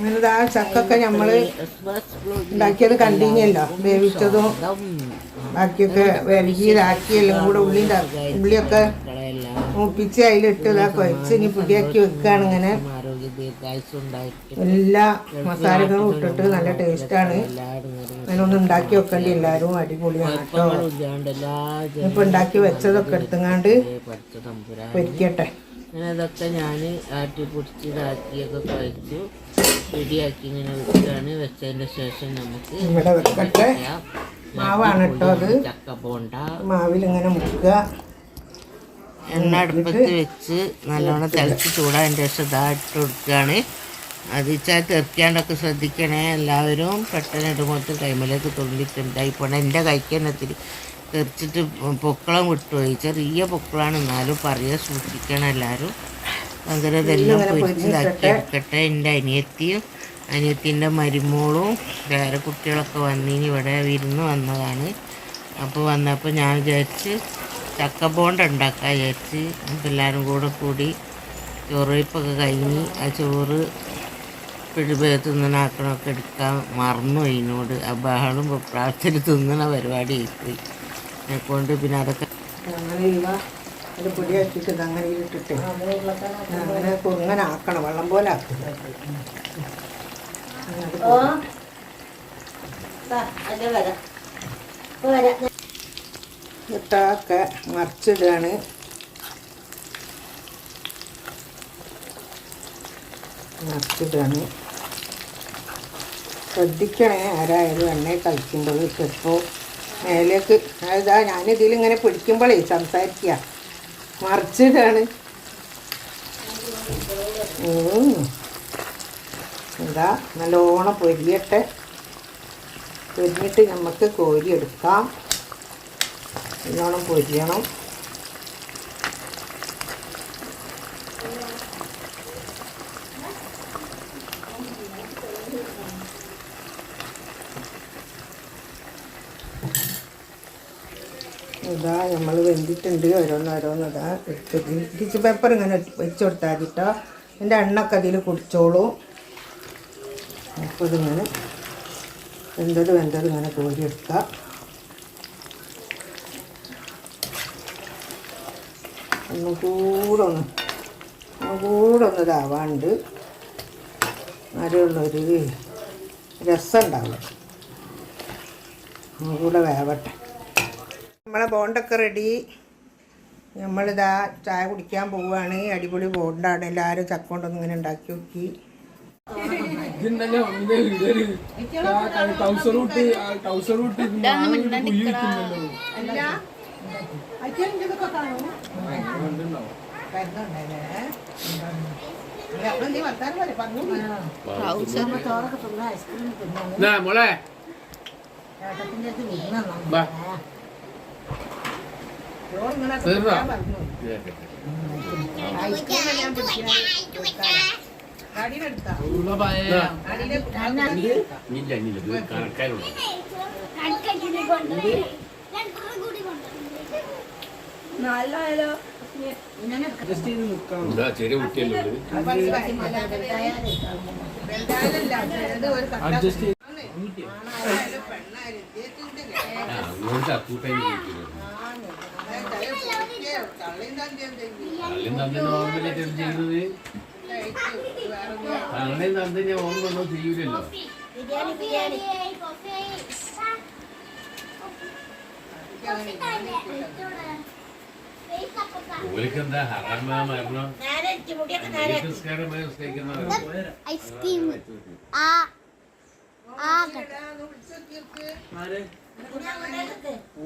അങ്ങനെതാ ചക്കൊക്കെ നമ്മൾ ഉണ്ടാക്കിയത് കണ്ടിന്യല്ലോ, വേവിച്ചതും ബാക്കിയൊക്കെ വിരകി ഇതാക്കി എല്ലാം കൂടെ ഉള്ളിയൊക്കെ മൂപ്പിച്ച് അതിലിട്ട് ഇതാ കുഴച്ച് ഇനി പൊടിയാക്കി വെക്കുകയാണ്. ഇങ്ങനെ എല്ലാ മസാലകളും ഇട്ടിട്ട് നല്ല ടേസ്റ്റാണ്. അങ്ങനെ ഒന്ന് ഉണ്ടാക്കി വെക്കേണ്ടി എല്ലാവരും, അടിപൊളിയാണ് കേട്ടോ. ഇപ്പം ഉണ്ടാക്കി വെച്ചതൊക്കെ എടുത്തങ്ങാണ്ട് പൊരിക്കട്ടെ. അങ്ങനെ അതൊക്കെ ഞാൻ ആട്ടി പൊടിച്ച് ഇതാക്കിയൊക്കെ കുഴച്ചു റെഡിയാക്കി ഇങ്ങനെ വെക്കുകയാണ്. വെച്ചതിൻ്റെ ശേഷം നമുക്ക് ഇവിടെ വെക്കട്ടെ. മാവാണ് കേട്ടോ അത്. ചക്ക പോണ്ട മാവിൽ ഇങ്ങനെ മുക്കുക. എണ്ണ അടുപ്പത്ത് വെച്ച് നല്ലോണം തിളച്ച് ചൂടാതിൻ്റെ ശേഷം ഇതാ ഇട്ട് കൊടുക്കുകയാണ്. അത് വെച്ചാൽ തെറിക്കാണ്ടൊക്കെ ശ്രദ്ധിക്കണേ എല്ലാവരും. പെട്ടെന്ന് ഇടുമ്പോഴത്തെ കൈമലേക്ക് തുള്ളിട്ടുണ്ടായി പോണേ. എൻ്റെ കൈക്കെണ്ണത്തിൽ തെറിച്ചിട്ട് പൊക്കളം വിട്ടുപോയി. ചെറിയ പൊക്കളാണ്, എന്നാലും പറയുക സൂക്ഷിക്കണം എല്ലാവരും. അങ്ങനെ ഇതെല്ലാം പൊരിച്ചിതാക്കി എടുക്കട്ടെ. എൻ്റെ അനിയത്തിൻ്റെ മരുമോളും വേറെ കുട്ടികളൊക്കെ വന്നിനി, ഇവിടെ വിരുന്ന് വന്നതാണ്. അപ്പോൾ വന്നപ്പോൾ ഞാൻ വിചാരിച്ച് ചക്ക ബോണ്ട ഉണ്ടാക്കാൻ വിചാരിച്ച്. അപ്പോൾ എല്ലാവരും കൂടി ചോറ് വയ്പ്പൊക്കെ കഴിഞ്ഞ് ആ ചോറ് തിന്നണാക്കണമൊക്കെ എടുക്കാൻ മറന്നു അതിനോട്. ആ ബഹളും പ്രാർത്ഥന തിന്നണ പരിപാടി ആയിപ്പോയി. കൊണ്ട് പിന്നെ അതൊക്കെ അങ്ങനെ പൊടിയാക്കിയിട്ട് അങ്ങനെ ഇട്ടിട്ട് അങ്ങനെ കുറുങ്ങനെ ആക്കണം, വെള്ളം പോലെ ആക്കണം. ഇട്ടൊക്കെ മറിച്ചിടുകയാണ്. ശ്രദ്ധിക്കണേ ആരായാലും എണ്ണയിൽ കളിക്കുമ്പോൾ. ചിലപ്പോൾ മേലേക്ക് അതാ ഞാനിതിലിങ്ങനെ പിടിക്കുമ്പോഴേ സംസാരിക്കുക, മറിച്ചിടാണ്. എന്താ നല്ലോണം പൊരിയട്ടെ. പൊരിഞ്ഞിട്ട് നമുക്ക് കോരിയെടുക്കാം. നല്ലോണം പൊരിയണം. ഇതാ നമ്മൾ വെന്തിട്ടുണ്ട്. ഓരോന്നോരോന്ന് ഇതാ എടുത്ത് ടിഷ്യൂ പേപ്പർ ഇങ്ങനെ വെച്ച് കൊടുത്താൽ മതിട്ടോ. എൻ്റെ എണ്ണൊക്കെ അതിൽ കുടിച്ചോളൂ. അപ്പോൾ ഇതിങ്ങനെ വെന്തത് ഇങ്ങനെ കോരിയെടുക്കാം. ഒന്നുകൂടെ ഒന്ന് ഇതാവാണ്ട് അതിലുള്ളൊരു രസം ഉണ്ടാവും. ഒന്നുകൂടെ വേവട്ടെ. നമ്മളെ ബോണ്ടൊക്കെ റെഡി. നമ്മളിതാ ചായ കുടിക്കാൻ പോവുകയാണ്. അടിപൊളി ബോണ്ടാണ്. എല്ലാവരും ചക്ക കൊണ്ടൊന്നും ഇങ്ങനെ ഉണ്ടാക്കി നോക്കി. ചെറിയ കുട്ടിയല്ലേ തന്നിനെ ഓർമ്മ ചെയ്യൂലല്ലോ. ഓലിക്കെന്താ ഹറാമാരണം ഐസ്ക്രീം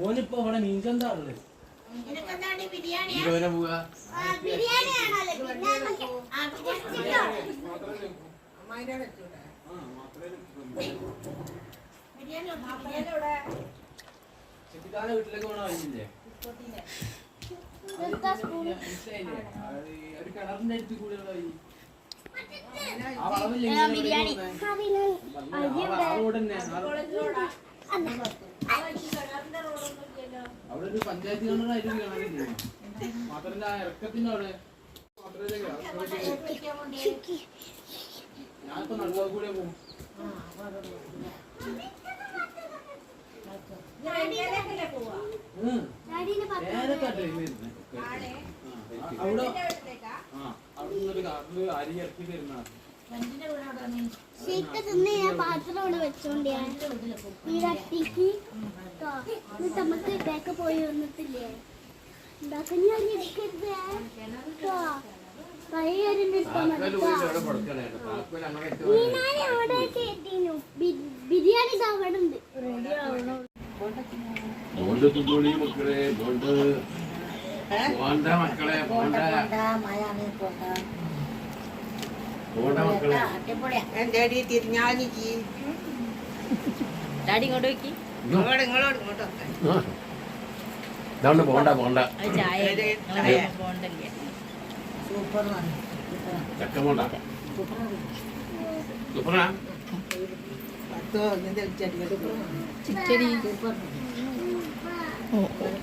ഓനിപ്പോ ഇവിടെ മീൻചന്താ ഉള്ളത്. വീട്ടിലേക്ക് പോണ വഴിയില്ലേ, ഒരു കിണറിന്റെ അടുത്ത് കൂടെ വഴി. ആ വളവില്ലേ റോഡ് തന്നെ. അവിടെ ഒരു പഞ്ചായത്ത് കിണറായിട്ട് കിണറില്ലേ, മാത്രല്ല ഇറക്കത്തിന്റെ അവിടെ ഞാനിപ്പോ നടുവാ കൂടെ പോകും. നേരത്തെ ട്രെയിൻ വരുന്നത്. അവിടെ അവിടെ നിന്നൊരു കാറില് അരി ഇറക്കി തരുന്നതാണ്. ശരിക്കും തിന്ന് ഞാൻ പാത്രം അവിടെ വെച്ചോണ്ട് ഞാൻ ഈ കട്ടിക്ക് എന്നിട്ട് നമുക്ക് ഇതൊക്കെ പോയി വന്നിട്ടില്ലേ ഉണ്ടാക്കാൻ ഞാൻ എടുക്കരുത് പഴയൊരു ഞാൻ അവിടെ കേട്ടിരുന്നു ബിരിയാണി ഇത് അവിടെ ഉണ്ട് ബോണ്ട് തുള്ളി മക്കളെ ബോണ്ട് പോണ്ട മക്കളെ പോണ്ട പോണ്ട മക്കളെ എന്താടി തിരിഞ്ഞാഞ്ഞി ഡാഡി ഇങ്ങോട്ട് വെക്കി ഇങ്ങോട്ട് ഇങ്ങോട്ട് ഇതാണ് പോണ്ട പോണ്ട ചായ പോണ്ടല്ലേ ചക്ക പോണ്ട സൂപ്പറാ ചിച്ചടി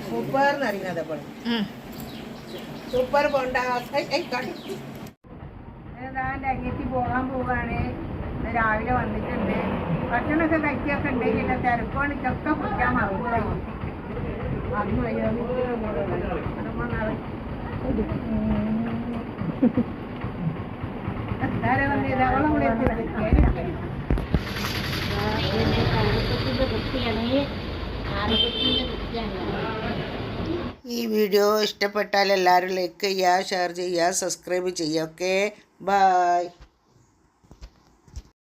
സൂപ്പർ എന്നറിയുന്നത് സൂപ്പർ പോണ്ട ഏതാണ്ട് അനിയത്തി പോകാൻ പോവാണ് ഇന്ന് രാവിലെ വന്നിട്ടുണ്ട് ഭക്ഷണമൊക്കെ കഴിക്കൊക്കെ ഉണ്ടെങ്കിൽ തിരക്കോണിക്കൊക്കെ കുടിക്കാൻ മറന്നുപോയി ഈ വീഡിയോ ഇഷ്ടപ്പെട്ടാൽ എല്ലാവരും ലൈക്ക് ചെയ്യുക ഷെയർ ചെയ്യുക സബ്സ്ക്രൈബ് ചെയ്യുക ഓക്കെ ബൈ